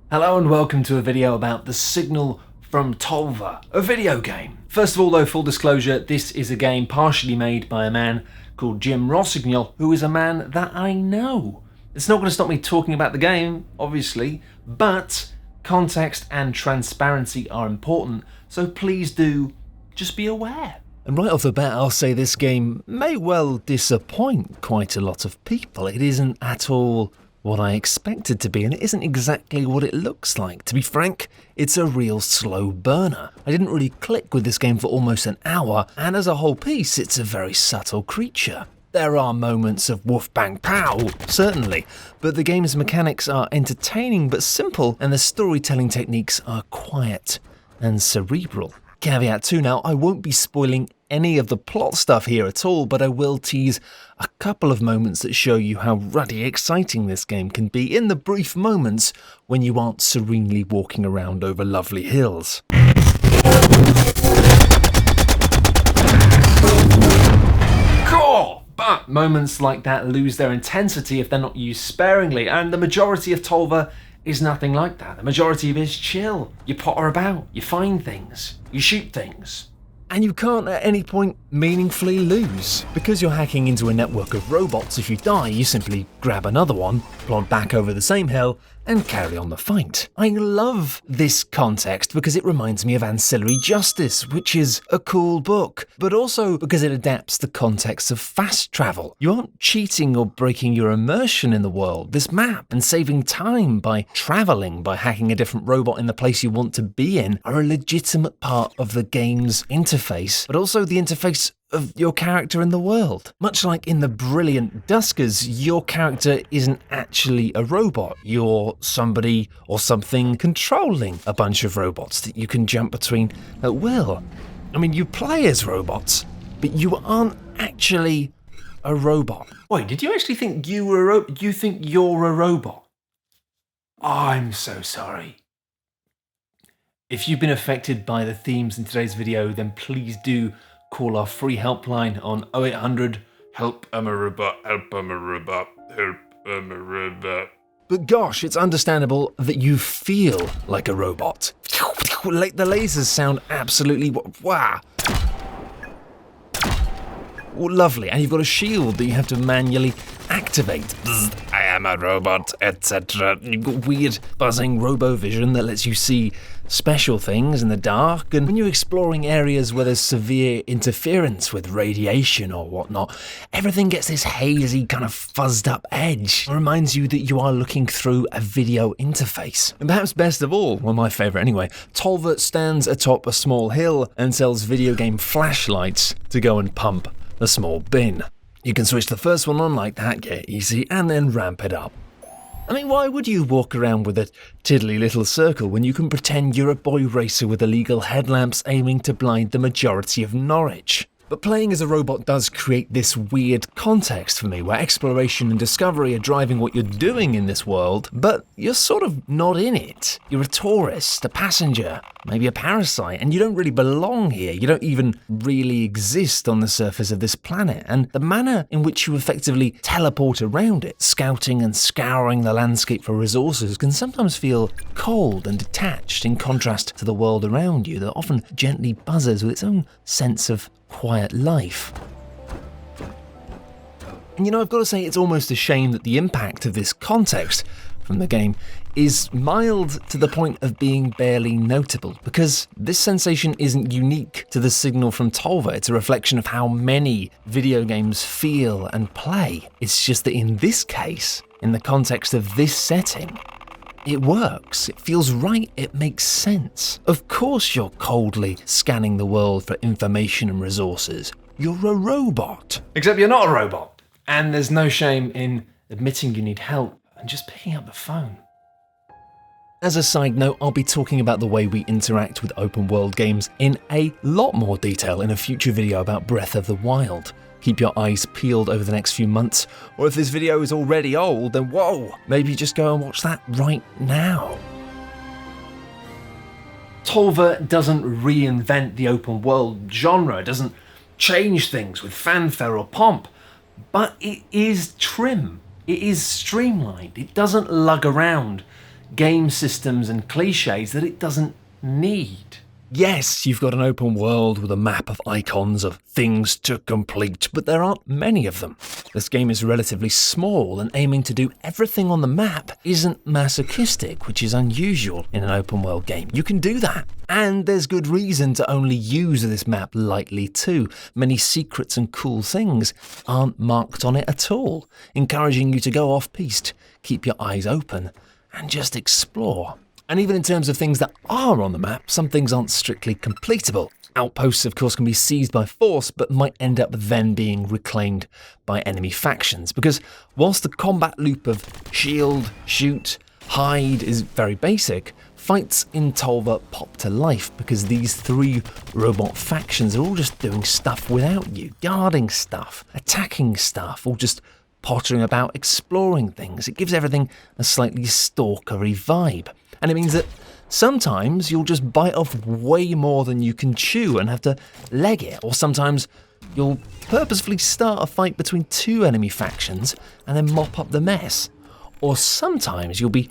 Hello and welcome to a video about The Signal from Tolva, a video game. First of all though, full disclosure, this is a game partially made by a man called Jim Rossignol, who is a man that I know. It's not going to stop me talking about the game, obviously, but context and transparency are important, so please do just be aware. And right off the bat, I'll say this game may well disappoint quite a lot of people. It isn't at all what I expected to be, and it isn't exactly what it looks like. To be frank, it's a real slow burner. I didn't really click with this game for almost an hour, and as a whole piece, it's a very subtle creature. There are moments of woof bang pow, certainly, but the game's mechanics are entertaining but simple, and the storytelling techniques are quiet and cerebral. Caveat 2 now, I won't be spoiling any of the plot stuff here at all, but I will tease a couple of moments that show you how ruddy exciting this game can be in the brief moments when you aren't serenely walking around over lovely hills. Cool! But moments like that lose their intensity if they're not used sparingly, and the majority of Tolva is nothing like that. The majority of it is chill. You potter about, you find things, you shoot things. And you can't at any point meaningfully lose. Because you're hacking into a network of robots, if you die, you simply grab another one, plod back over the same hill, and carry on the fight. I love this context because it reminds me of Ancillary Justice, which is a cool book, but also because it adapts the context of fast travel. You aren't cheating or breaking your immersion in the world. This map and saving time by traveling, by hacking a different robot in the place you want to be in, are a legitimate part of the game's interface, but also the interface of your character in the world. Much like in the brilliant Duskers, your character isn't actually a robot. You're somebody or something controlling a bunch of robots that you can jump between at will. I mean, you play as robots, but you aren't actually a robot. Wait, did you actually think you were a robot? You think you're a robot? I'm so sorry. If you've been affected by the themes in today's video, then please do call our free helpline on 0800 help I'm a robot, help I'm a robot, help I'm a robot. But gosh, it's understandable that you feel like a robot. The lasers sound absolutely wow. Lovely, and you've got a shield that you have to manually activate. I am a robot, etc. You've got weird buzzing robo-vision that lets you see special things in the dark, and when you're exploring areas where there's severe interference with radiation or whatnot, everything gets this hazy kind of fuzzed up edge. It reminds you that you are looking through a video interface. And perhaps best of all, well, my favourite anyway, Tolva stands atop a small hill and sells video game flashlights to go and pump a small bin. You can switch the first one on like that, get easy, and then ramp it up. I mean, why would you walk around with a tiddly little circle when you can pretend you're a boy racer with illegal headlamps aiming to blind the majority of Norwich? But playing as a robot does create this weird context for me, where exploration and discovery are driving what you're doing in this world, but you're sort of not in it. You're a tourist, a passenger, maybe a parasite, and you don't really belong here. You don't even really exist on the surface of this planet, and the manner in which you effectively teleport around it, scouting and scouring the landscape for resources, can sometimes feel cold and detached in contrast to the world around you that often gently buzzes with its own sense of quiet life. And I've got to say, it's almost a shame that the impact of this context from the game is mild to the point of being barely notable, because this sensation isn't unique to The Signal from Tolva. It's a reflection of how many video games feel and play. It's just that in this case, in the context of this setting, it works, it feels right, it makes sense. Of course you're coldly scanning the world for information and resources. You're a robot. Except you're not a robot. And there's no shame in admitting you need help and just picking up the phone. As a side note, I'll be talking about the way we interact with open world games in a lot more detail in a future video about Breath of the Wild. Keep your eyes peeled over the next few months, or if this video is already old, then whoa, maybe just go and watch that right now. Tolva doesn't reinvent the open world genre, doesn't change things with fanfare or pomp, but it is trim, it is streamlined, it doesn't lug around. game systems and cliches that it doesn't need. Yes, you've got an open world with a map of icons of things to complete, but there aren't many of them. This game is relatively small, and aiming to do everything on the map isn't masochistic, which is unusual in an open world game. You can do that. And there's good reason to only use this map lightly too. Many secrets and cool things aren't marked on it at all, encouraging you to go off-piste, keep your eyes open, and just explore. And even in terms of things that are on the map, some things aren't strictly completable. Outposts, of course, can be seized by force, but might end up then being reclaimed by enemy factions. Because whilst the combat loop of shield, shoot, hide is very basic, fights in Tolva pop to life because these three robot factions are all just doing stuff without you, guarding stuff, attacking stuff, or just pottering about, exploring things. It gives everything a slightly stalkery vibe. And it means that sometimes you'll just bite off way more than you can chew and have to leg it, or sometimes you'll purposefully start a fight between two enemy factions and then mop up the mess. Or sometimes you'll be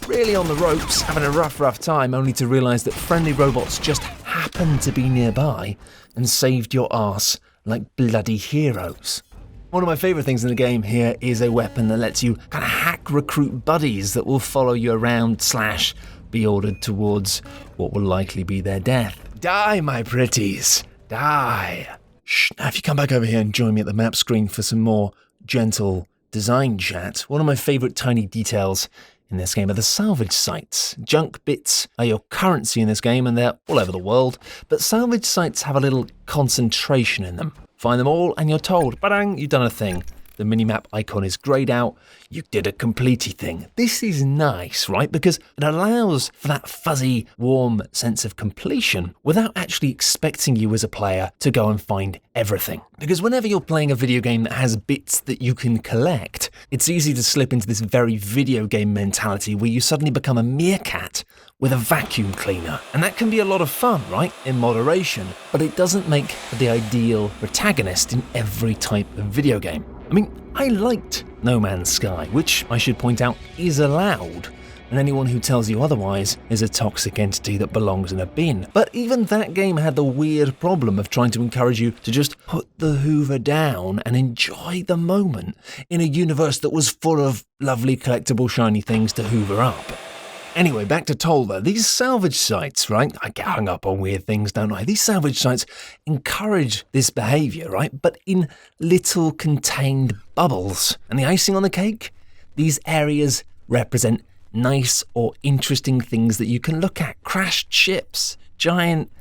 really on the ropes, having a rough time, only to realise that friendly robots just happened to be nearby and saved your arse like bloody heroes. One of my favourite things in the game here is a weapon that lets you kind of hack recruit buddies that will follow you around / be ordered towards what will likely be their death. Die, my pretties, die. Shh, now if you come back over here and join me at the map screen for some more gentle design chat, one of my favourite tiny details in this game are the salvage sites. Junk bits are your currency in this game and they're all over the world, but salvage sites have a little concentration in them. Find them all and you're told, badang, you've done a thing. The minimap icon is greyed out, you did a completey thing. This is nice, right? Because it allows for that fuzzy, warm sense of completion without actually expecting you as a player to go and find everything. Because whenever you're playing a video game that has bits that you can collect, it's easy to slip into this very video game mentality where you suddenly become a meerkat with a vacuum cleaner. And that can be a lot of fun, right? In moderation, but it doesn't make the ideal protagonist in every type of video game. I mean, I liked No Man's Sky, which I should point out is allowed, and anyone who tells you otherwise is a toxic entity that belongs in a bin. But even that game had the weird problem of trying to encourage you to just put the Hoover down and enjoy the moment in a universe that was full of lovely collectible shiny things to hoover up. Anyway, back to Tolva. These salvage sites, right? I get hung up on weird things, don't I? These salvage sites encourage this behaviour, right? But in little contained bubbles. And the icing on the cake? These areas represent nice or interesting things that you can look at. Crashed ships, giant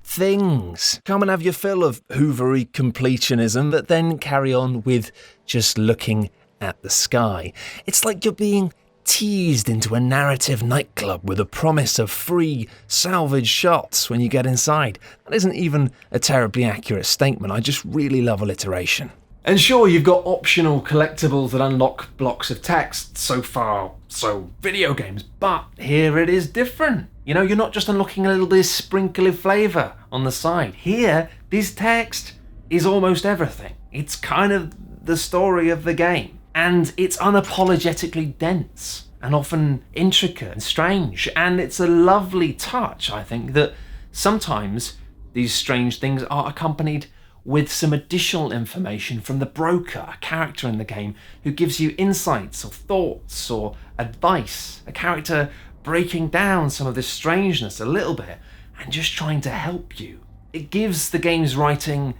things. Come and have your fill of hoovery completionism, but then carry on with just looking at the sky. It's like you're being teased into a narrative nightclub with a promise of free salvage shots when you get inside. That isn't even a terribly accurate statement. I just really love alliteration. And sure, you've got optional collectibles that unlock blocks of text. So far, so video games. But here it is different. You know, you're not just unlocking a little bit of sprinkle of flavour on the side. Here, this text is almost everything. It's kind of the story of the game. And it's unapologetically dense and often intricate and strange. And it's a lovely touch, I think, that sometimes these strange things are accompanied with some additional information from the broker, a character in the game who gives you insights or thoughts or advice, a character breaking down some of this strangeness a little bit and just trying to help you. It gives the game's writing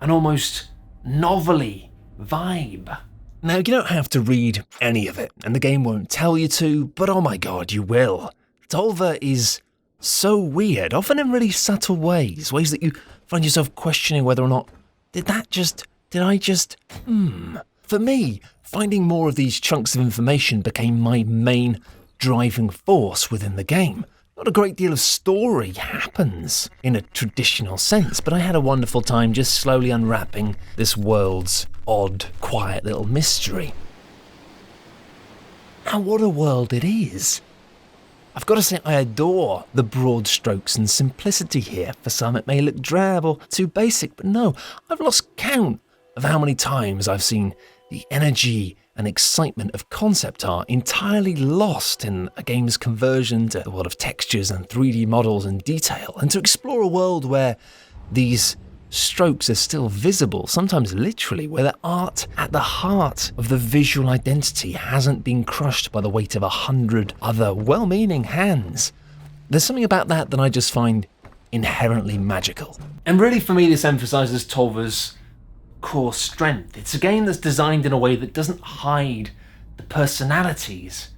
an almost novelty vibe. Now, you don't have to read any of it, and the game won't tell you to, but oh my god, you will. Tolva is so weird, often in really subtle ways that you find yourself questioning whether or not, did I just... For me, finding more of these chunks of information became my main driving force within the game. Not a great deal of story happens in a traditional sense, but I had a wonderful time just slowly unwrapping this world's odd, quiet little mystery. Now, what a world it is! I've got to say I adore the broad strokes and simplicity here. For some it may look drab or too basic, but no, I've lost count of how many times I've seen the energy and excitement of concept art entirely lost in a game's conversion to the world of textures and 3D models and detail, and to explore a world where these strokes are still visible, sometimes literally, where the art at the heart of the visual identity hasn't been crushed by the weight of 100 other well-meaning hands. There's something about that I just find inherently magical. And really for me, this emphasizes Tolva's core strength. It's a game that's designed in a way that doesn't hide the personalities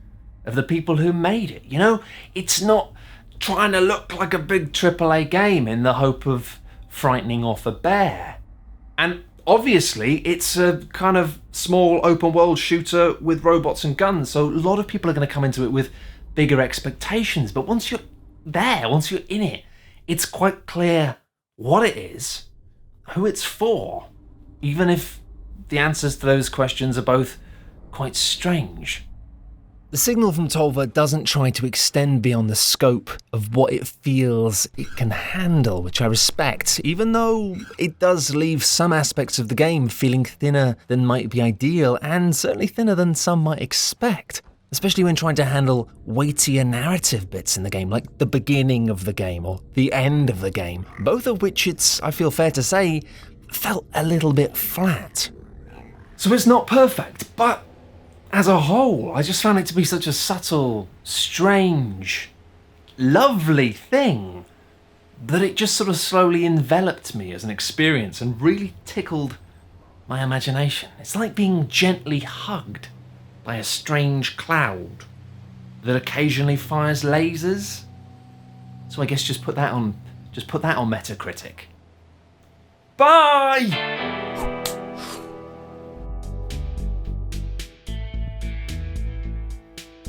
of the people who made it. You know, it's not trying to look like a big AAA game in the hope of frightening off a bear. And obviously it's a kind of small open world shooter with robots and guns, so a lot of people are going to come into it with bigger expectations. But once you're there, once you're in it, it's quite clear what it is, who it's for, even if the answers to those questions are both quite strange. The signal from Tolva doesn't try to extend beyond the scope of what it feels it can handle, which I respect, even though it does leave some aspects of the game feeling thinner than might be ideal, and certainly thinner than some might expect, especially when trying to handle weightier narrative bits in the game, like the beginning of the game or the end of the game, both of which it's, I feel fair to say, felt a little bit flat. So it's not perfect, but as a whole, I just found it to be such a subtle, strange, lovely thing that it just sort of slowly enveloped me as an experience and really tickled my imagination. It's like being gently hugged by a strange cloud that occasionally fires lasers. So I guess just put that on Metacritic. Bye!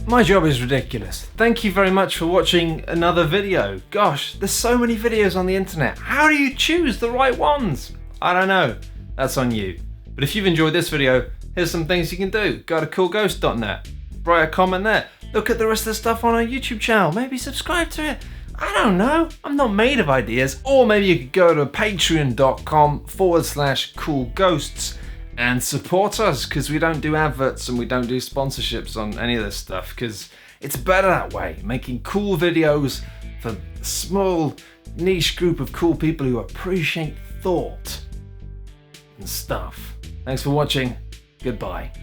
My job is ridiculous. Thank you very much for watching another video. Gosh, there's so many videos on the internet. How do you choose the right ones? I don't know. That's on you. But if you've enjoyed this video, here's some things you can do. Go to coolghost.net. Write a comment there. Look at the rest of the stuff on our YouTube channel. Maybe subscribe to it. I don't know. I'm not made of ideas. Or maybe you could go to patreon.com/coolghosts and support us, because we don't do adverts and we don't do sponsorships on any of this stuff, because it's better that way, making cool videos for a small niche group of cool people who appreciate thought and stuff. Thanks for watching. Goodbye.